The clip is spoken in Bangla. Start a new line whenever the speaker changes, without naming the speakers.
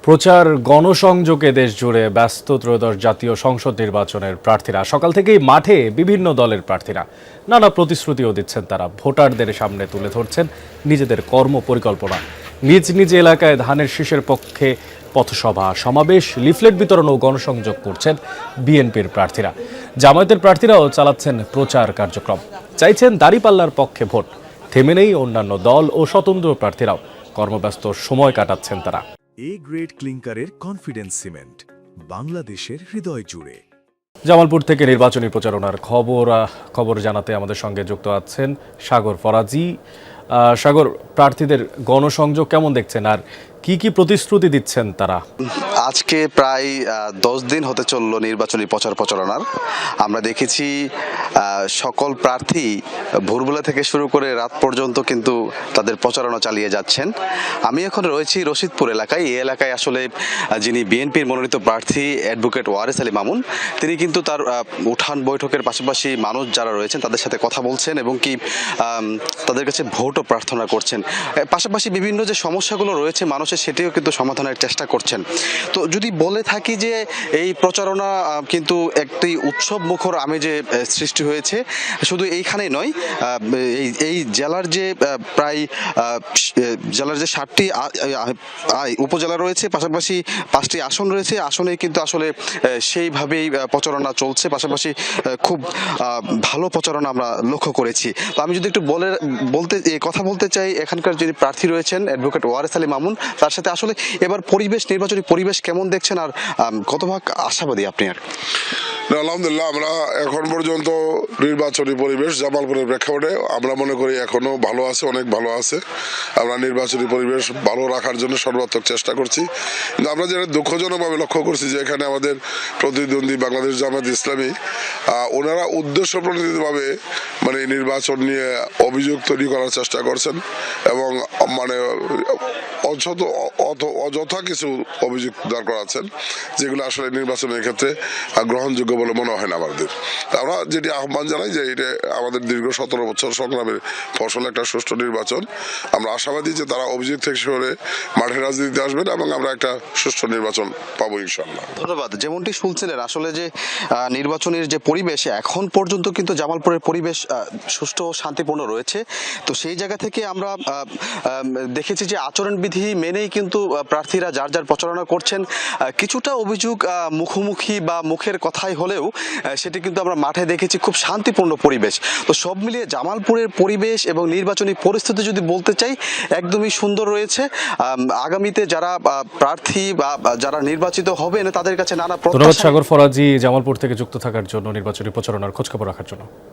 প্রচার গণসংযোগে দেশ জুড়ে ব্যস্ত ত্রয়োদশ জাতীয় সংসদ নির্বাচনের প্রার্থীরা সকাল থেকেই মাঠে বিভিন্ন দলের প্রার্থীরা নানা প্রতিশ্রুতিও দিচ্ছেন। তারা ভোটারদের সামনে তুলে ধরছেন নিজেদের কর্ম পরিকল্পনা। নিজ নিজ এলাকায় ধানের শীষের পক্ষে পথসভা, সমাবেশ, লিফলেট বিতরণ ও গণসংযোগ করছেন বিএনপির প্রার্থীরা। জামায়াতের প্রার্থীরাও চালাচ্ছেন প্রচার কার্যক্রম, চাইছেন দাঁড়িপাল্লার পক্ষে ভোট। থেমে নেই অন্যান্য দল ও স্বতন্ত্র প্রার্থীরাও, কর্মব্যস্ত সময় কাটাচ্ছেন তারা।
এ গ্রেড ক্লিংকারের কনফিডেন্স সিমেন্ট, বাংলাদেশের হৃদয় জুড়ে।
জামালপুর থেকে নির্বাচনী প্রচারণার খবর জানাতে আমাদের সঙ্গে যুক্ত আছেন সাগর ফরাজি। সাগর, প্রার্থীদের গণসংযোগ কেমন দেখছেন আর কি কি প্রতিশ্রুতি দিচ্ছেন তারা?
আজকে প্রায় 10 দিন হতে চলল নির্বাচনী প্রচারণার। আমরা দেখেছি সকল প্রার্থী ভোরবেলা থেকে শুরু করে রাত পর্যন্ত কিন্তু তাদের প্রচারণা চালিয়ে যাচ্ছেন। আমি এখন রয়েছি রশিদপুর এলাকায়। এই এলাকায় আসলে যিনি বিএনপির মনোনীত প্রার্থী অ্যাডভোকেট ওয়ারেস আলী মামুন, তিনি কিন্তু তার উঠান বৈঠকের পাশাপাশি মানুষ যারা রয়েছেন তাদের সাথে কথা বলছেন এবং কি তাদের কাছে ভোটও প্রার্থনা করছেন। পাশাপাশি বিভিন্ন যে সমস্যাগুলো রয়েছে মানুষের, সেটিও কিন্তু সমাধানের চেষ্টা করছেন। তো যদি বলে থাকি যে এই প্রচারণা কিন্তু একটি উৎসব মুখর আমেজে সৃষ্টি হয়েছে, শুধু এইখানেই নয়, এই জেলার যে প্রায় জেলার যে 7টি উপজেলা রয়েছে, পাশাপাশি 5টি আসন রয়েছে, আসনে কিন্তু আসলে সেইভাবেই প্রচারণা চলছে। পাশাপাশি খুব ভালো প্রচারণা আমরা লক্ষ্য করেছি। তো আমি যদি একটু কথা বলতে চাই, এখানকার যিনি প্রার্থী রয়েছেন অ্যাডভোকেট ওয়ারেস আলী মামুন, তার সাথে আসলে এবার নির্বাচনী পরিবেশ কেমন দেখছেন আর কতভাগ আশাবাদী আপনি? আর
আলহামদুলিল্লাহ, আমরা এখন পর্যন্ত নির্বাচনী পরিবেশ জামালপুরের প্রেক্ষাপটে আমরা মনে করি এখনো ভালো আছে, অনেক ভালো আছে। আমরা নির্বাচনী পরিবেশ ভালো রাখার জন্য সর্বাত্মক চেষ্টা করছি। কিন্তু আমরা যেটা দুঃখজনকভাবে লক্ষ্য করছি যে এখানে আমাদের প্রতিদ্বন্দ্বী বাংলাদেশ জামায়াত ইসলামী, ওনারা উদ্দেশ্য প্রণোদিতভাবে মানে নির্বাচন নিয়ে অভিযোগ তৈরি করার চেষ্টা করছেন এবং মানে অযথা কিছু অভিযোগ দাঁড় করাচ্ছেন, যেগুলো আসলে নির্বাচনের ক্ষেত্রে গ্রহণযোগ্য বলে মনে হয় না আমাদের। আমরা যেটি আহ্বান জানাই যে এটা আমাদের দীর্ঘ 17 বছর সংগ্রামের ফসল, একটা সুষ্ঠু নির্বাচন। আমরা আশাবাদী যে তারা অভিযোগ থেকে সরে মাঠে রাজনীতিতে আসবেন এবং আমরা একটা সুষ্ঠু নির্বাচন পাবো ইনশাআল্লাহ।
ধন্যবাদ। যেমনটি শুনছিলেন, আসলে যে নির্বাচনের যে পরিবেশ এখন পর্যন্ত কিন্তু জামালপুরের পরিবেশ সুষ্ঠু ও শান্তিপূর্ণ রয়েছে। তো সেই জায়গা থেকে আমরা দেখেছি যে আচরণবিধি মেনেই কিন্তু প্রার্থীরা যার যার প্রচারণা করছেন। কিছুটা অভিযোগ মুখোমুখি বা মুখের কথাই হলেও সেটি কিন্তু আমরা মাঠে দেখেছি খুব শান্তিপূর্ণ পরিবেশ। তো সব মিলিয়ে জামালপুরের পরিবেশ এবং নির্বাচনী পরিস্থিতি যদি বলতে চাই, একদমই সুন্দর রয়েছে। আগামীতে যারা প্রার্থী বা যারা নির্বাচিত হবেন তাদের কাছে নানা প্রত্যাশা।
সাগর ফরাজি, জামালপুর থেকে যুক্ত থাকার জন্য, নির্বাচনী প্রচারণার খোঁজখবর রাখার জন্য।